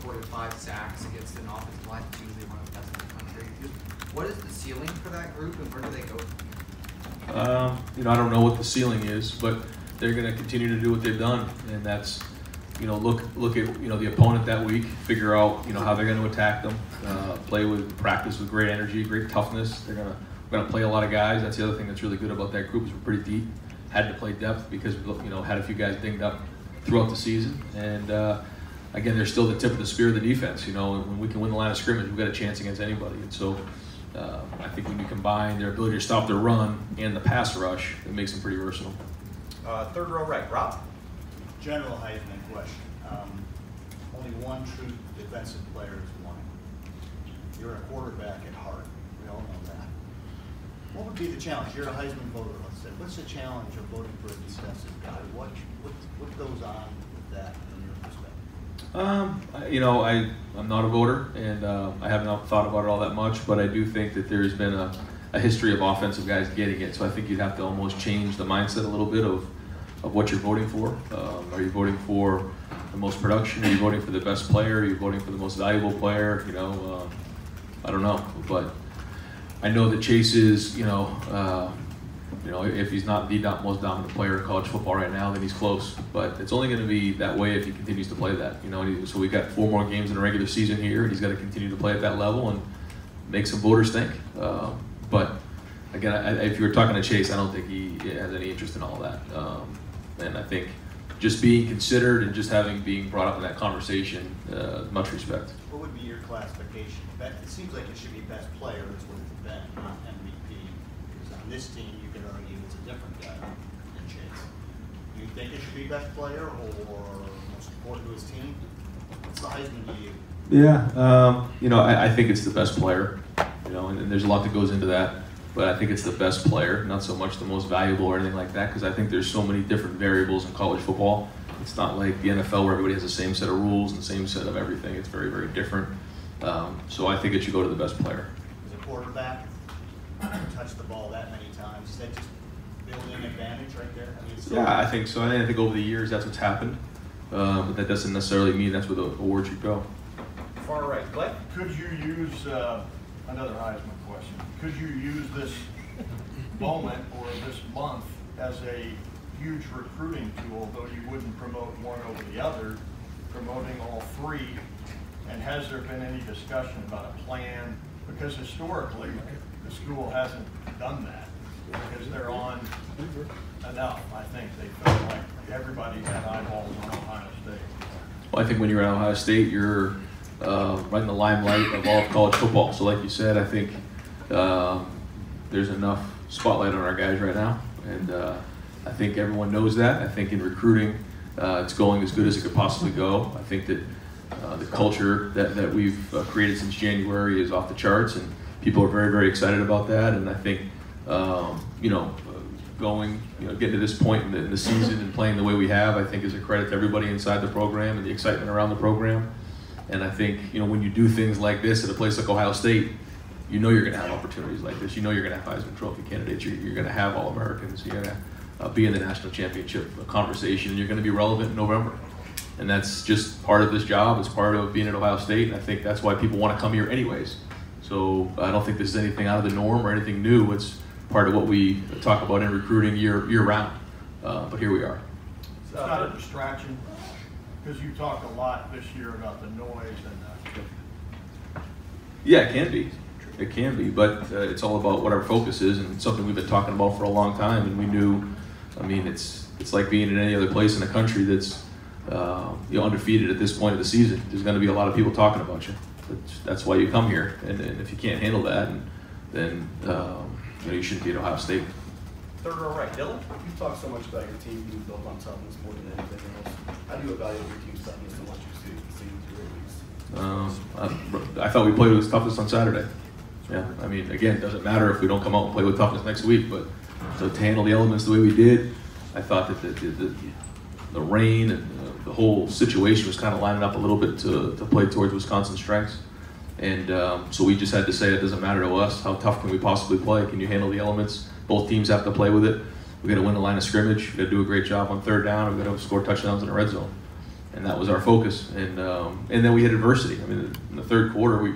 recorded 5 sacks against an offensive line that's usually one of the best in the country. Just what is the ceiling for that group, and where do they go? I don't know what the ceiling is, but they're going to continue to do what they've done, and that's, look at the opponent that week, figure out how they're going to attack them, practice with great energy, great toughness. They're going to play a lot of guys. That's the other thing that's really good about that group is we're pretty deep. Had to play depth because had a few guys dinged up throughout the season, and again, they're still the tip of the spear of the defense. When we can win the line of scrimmage, we've got a chance against anybody, and so. I think when you combine their ability to stop their run and the pass rush, it makes them pretty versatile. Third row right, Rob. General Heisman question. Only one true defensive player is won. You're a quarterback at heart. We all know that. What would be the challenge? You're a Heisman voter, let's say. What's the challenge of voting for a defensive guy? What goes on with that from your perspective? I'm not a voter, and I have not thought about it all that much, but I do think that there's been a history of offensive guys getting it, so I think you'd have to almost change the mindset a little bit of what you're voting for. Are you voting for the most production? Are you voting for the best player? Are you voting for the most valuable player? I don't know, but I know that Chase is, if he's not the most dominant player in college football right now, then he's close. But it's only going to be that way if he continues to play that. So we've got 4 more games in a regular season here, and he's got to continue to play at that level and make some voters think. But again, if you were talking to Chase, I don't think he has any interest in all that. And I think just being considered and just being brought up in that conversation, much respect. What would be your classification? It seems like it should be best player is what it's been, not MVP. Because on this team, you could argue it's a different guy than Chase. Do you think it should be best player or most important to his team? What's the Heisman to you? Yeah, I think it's the best player, and there's a lot that goes into that. But I think it's the best player, not so much the most valuable or anything like that, because I think there's so many different variables in college football. It's not like the NFL where everybody has the same set of rules and the same set of everything. It's very, very different. So I think it should go to the best player. As a quarterback, touch the ball that many times, is that just building advantage right there? I think so. I think over the years that's what's happened. But that doesn't necessarily mean that's where the award should go. Far right, Blake. Could you use another Heisman question? Could you use this moment or this month as a huge recruiting tool, though you wouldn't promote one over the other, promoting all 3? And has there been any discussion about a plan? Because historically, the school hasn't done that because they're on enough. I think they felt like everybody had eyeballs on Ohio State. Well, I think when you're at Ohio State, you're right in the limelight of all of college football. So like you said, I think there's enough spotlight on our guys right now. And I think everyone knows that. I think in recruiting, it's going as good as it could possibly go. I think that the culture that we've created since January is off the charts, and people are very, very excited about that. And I think, getting to this point in the season and playing the way we have, I think is a credit to everybody inside the program and the excitement around the program. And I think, when you do things like this at a place like Ohio State, you're going to have opportunities like this. You're going to have Heisman Trophy candidates. You're going to have All-Americans. You're going to be in the national championship conversation, and you're going to be relevant in November. And that's just part of this job. It's part of being at Ohio State, and I think that's why people want to come here anyways. So I don't think this is anything out of the norm or anything new. It's part of what we talk about in recruiting year round. But here we are. It's not a distraction, because you talked a lot this year about the noise and Yeah, it can be. It can be, but it's all about what our focus is, and it's something we've been talking about for a long time. And we knew, it's like being in any other place in the country that's undefeated at this point of the season. There's going to be a lot of people talking about you. That's why you come here, and if you can't handle that, then you shouldn't be at Ohio State. Third row right, Dylan. You talk so much about your team being built on toughness more than anything else. How do you evaluate your team's toughness and what you see through weeks? I thought we played with toughness on Saturday. Yeah, again, it doesn't matter if we don't come out and play with toughness next week, but to handle the elements the way we did, I thought that the rain and the whole situation was kind of lining up a little bit to play towards Wisconsin's strengths. And so we just had to say it doesn't matter to us. How tough can we possibly play? Can you handle the elements? Both teams have to play with it. We've got to win the line of scrimmage. We've got to do a great job on third down. We've got to score touchdowns in the red zone. and that was our focus. And then we had adversity. I mean, in the third quarter,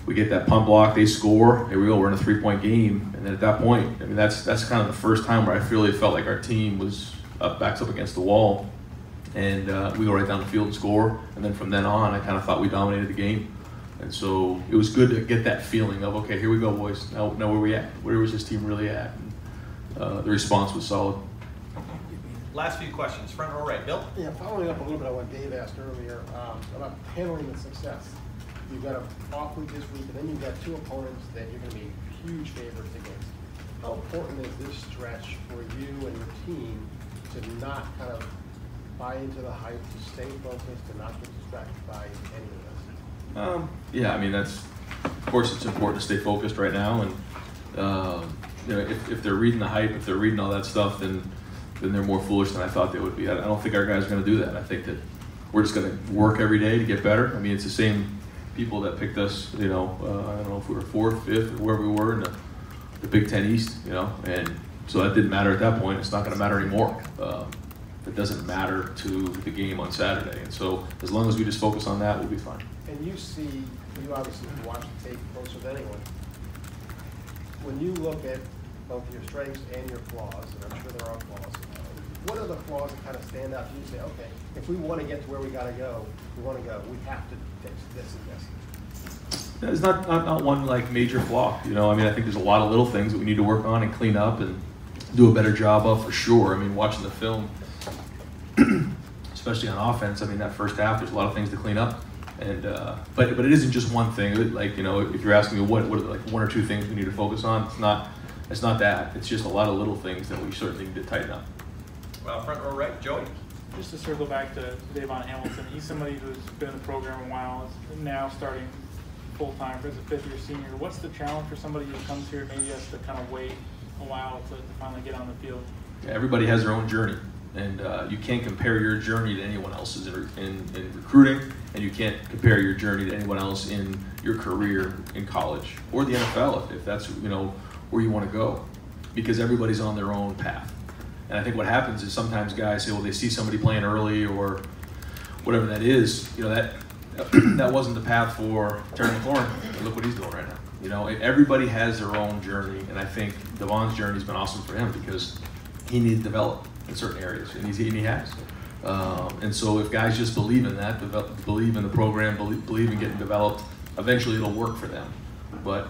we get that punt block, they score, here we go, we're in a 3-point game, and then at that point, I mean, that's kind of the first time where I really felt like our team was backs up against the wall, and we go right down the field and score, and then from then on, I kind of thought we dominated the game. And so it was good to get that feeling of, okay, here we go, boys, now where are we at? Where was this team really at? And the response was solid. Last few questions, front row right, Bill? Yeah, following up a little bit on what Dave asked earlier about handling the success. You've got an off week this week, and then you've got two opponents that you're going to be huge favorites against. How important is this stretch for you and your team to not kind of buy into the hype, to stay focused, to not get distracted by any of this? Yeah, I mean, of course it's important to stay focused right now, and you know, if they're reading the hype, if they're reading all that stuff, then they're more foolish than I thought they would be. I don't think our guys are going to do that. I think that we're just going to work every day to get better. I mean, it's the same people that picked us, you know, I don't know if we were 4th, 5th, or wherever we were in the Big Ten East, you know, and so that didn't matter at that point. It's not going to matter anymore. It doesn't matter to the game on Saturday, and so as long as we just focus on that, we'll be fine. And you obviously watch the tape closer than anyone. When you look at both your strengths and your flaws, and I'm sure there are flaws, what are the flaws that kind of stand out to you and say, okay, if we want to get to where we got to go, we have to fix this and this? There's not one like major flaw, you know. I mean, I think there's a lot of little things that we need to work on and clean up and do a better job of for sure. I mean, watching the film, especially on offense, I mean, that first half, there's a lot of things to clean up. And but it isn't just one thing. Like, you know, if you're asking me what are like 1 or 2 things we need to focus on, it's not that. It's just a lot of little things that we certainly need to tighten up. Well, front row right, Joey. Just to circle back to Davon Hamilton, he's somebody who's been in the program a while, is now starting full-time as a 5th-year senior. What's the challenge for somebody who comes here, maybe has to kind of wait a while to finally get on the field? Yeah, everybody has their own journey, and you can't compare your journey to anyone else's in recruiting, and you can't compare your journey to anyone else in your career in college or the NFL if that's, you know, where you want to go, because everybody's on their own path. And I think what happens is sometimes guys say, well, they see somebody playing early or whatever that is, you know, that wasn't the path for Terry McLaurin. Look what he's doing right now. You know, everybody has their own journey, and I think Devon's journey has been awesome for him because he needs to develop in certain areas, and he has. And so if guys just believe in that, believe in the program, believe in getting developed, eventually it'll work for them. But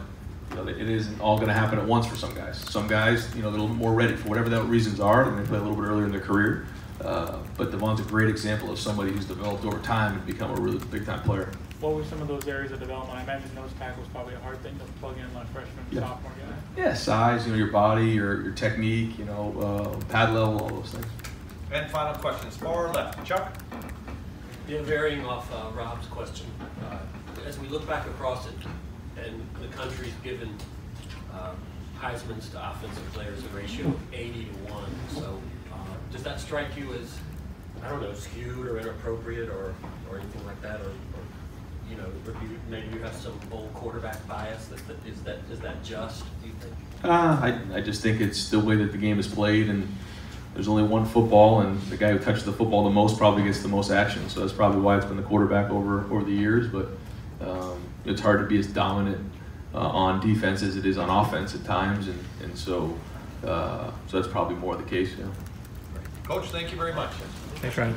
you know, it isn't all going to happen at once for some guys. Some guys, you know, they're a little more ready for whatever that reasons are, and they play a little bit earlier in their career. But Devon's a great example of somebody who's developed over time and become a really big-time player. What were some of those areas of development? I imagine nose tackle was probably a hard thing to plug in like freshman, sophomore guy. Yeah, size, you know, your body, your technique, you know, pad level, all those things. And final questions, far left, Chuck. Yeah, varying off Rob's question. As we look back across it, and the country's given Heisman's to offensive players a ratio of 80-1. So does that strike you as, I don't know, skewed or inappropriate or anything like that? Or you know, maybe you have some old quarterback bias. Is that just, do you think? I just think it's the way that the game is played, and there's only one football, and the guy who touches the football the most probably gets the most action. So that's probably why it's been the quarterback over the years. But it's hard to be as dominant on defense as it is on offense at times, and so that's probably more the case. Yeah. Coach, thank you very much. Thanks, Ryan.